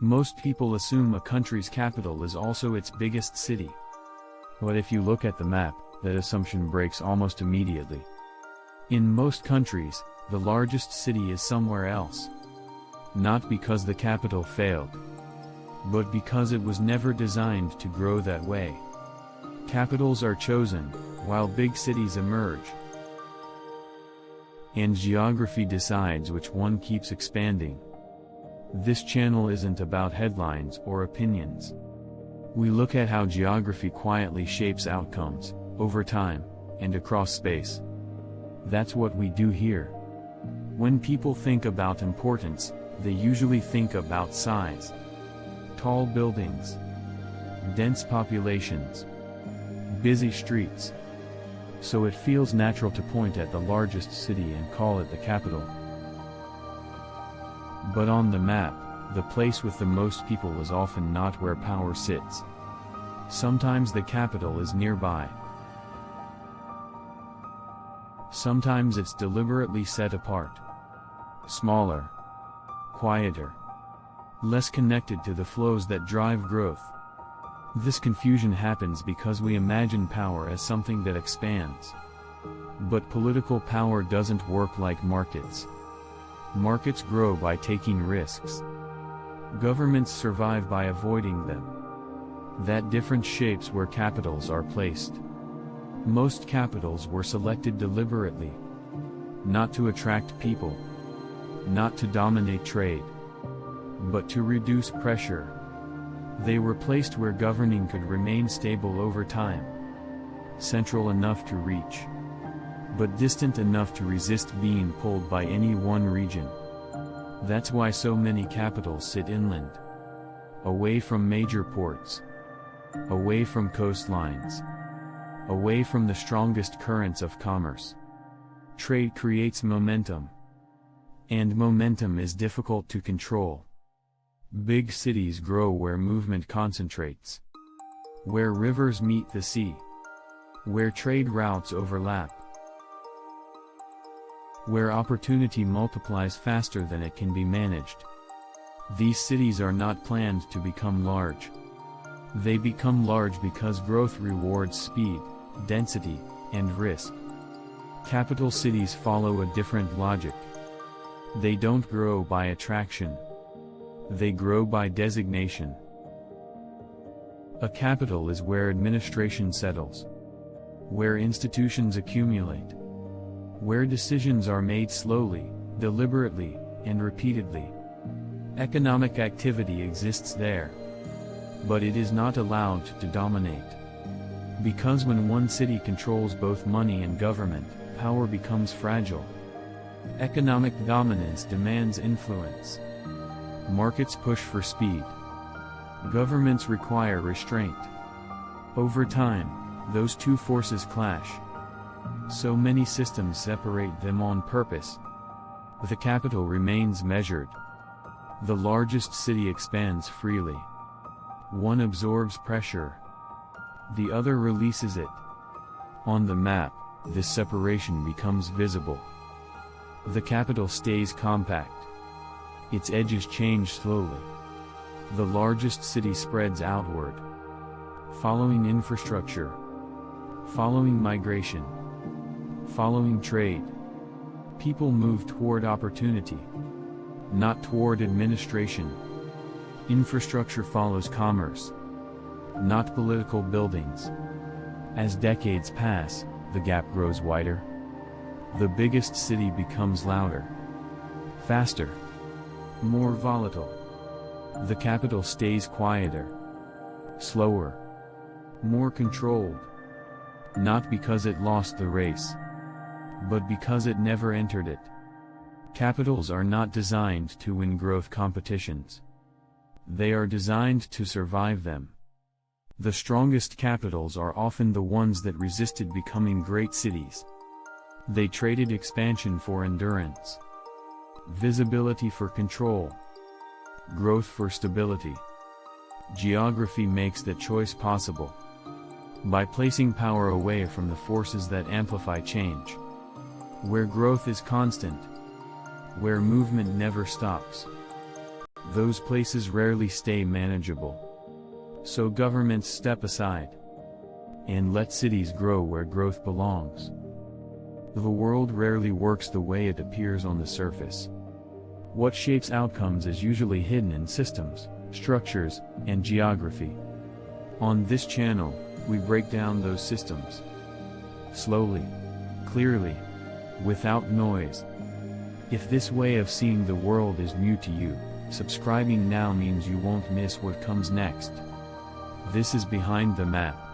Most people assume a country's capital is also its biggest city. But if you look at the map, that assumption breaks almost immediately. In most countries, the largest city is somewhere else. Not because the capital failed, but because it was never designed to grow that way. Capitals are chosen, while big cities emerge. And geography decides which one keeps expanding. This channel isn't about headlines or opinions. We look at how geography quietly shapes outcomes, over time, and across space. That's what we do here. When people think about importance, they usually think about size. Tall buildings, dense populations, busy streets. So it feels natural to point at the largest city and call it the capital. But on the map, the place with the most people is often not where power sits. Sometimes the capital is nearby. Sometimes it's deliberately set apart. Smaller, quieter, less connected to the flows that drive growth. This confusion happens because we imagine power as something that expands. But political power doesn't work like markets. Markets grow by taking risks. Governments survive by avoiding them. That difference shapes where capitals are placed. Most capitals were selected deliberately. Not to attract people. Not to dominate trade. But to reduce pressure. They were placed where governing could remain stable over time. Central enough to reach, but distant enough to resist being pulled by any one region. That's why so many capitals sit inland. Away from major ports. Away from coastlines. Away from the strongest currents of commerce. Trade creates momentum. And momentum is difficult to control. Big cities grow where movement concentrates. Where rivers meet the sea. Where trade routes overlap. Where opportunity multiplies faster than it can be managed. These cities are not planned to become large. They become large because growth rewards speed, density, and risk. Capital cities follow a different logic. They don't grow by attraction. They grow by designation. A capital is where administration settles. Where institutions accumulate. Where decisions are made slowly, deliberately, and repeatedly. Economic activity exists there. But it is not allowed to dominate. Because when one city controls both money and government, power becomes fragile. Economic dominance demands influence. Markets push for speed. Governments require restraint. Over time, those two forces clash. So many systems separate them on purpose. The capital remains measured. The largest city expands freely. One absorbs pressure. The other releases it. On the map, this separation becomes visible. The capital stays compact. Its edges change slowly. The largest city spreads outward. Following infrastructure. Following migration. Following trade. People move toward opportunity. Not toward administration. Infrastructure follows commerce. Not political buildings. As decades pass, the gap grows wider. The biggest city becomes louder. Faster. More volatile. The capital stays quieter. Slower. More controlled. Not because it lost the race, but because it never entered it. Capitals are not designed to win growth competitions. They are designed to survive them. The strongest capitals are often the ones that resisted becoming great cities. They traded expansion for endurance. Visibility for control. Growth for stability. Geography makes that choice possible. By placing power away from the forces that amplify change. Where growth is constant. Where movement never stops. those places rarely stay manageable. So governments step aside and let cities grow where growth belongs. The world rarely works the way it appears on the surface. What shapes outcomes is usually hidden in systems, structures, and geography. On this channel, we break down those systems. Slowly, clearly, without noise. If this way of seeing the world is new to you, subscribing now means you won't miss what comes next. This is Behind the Map.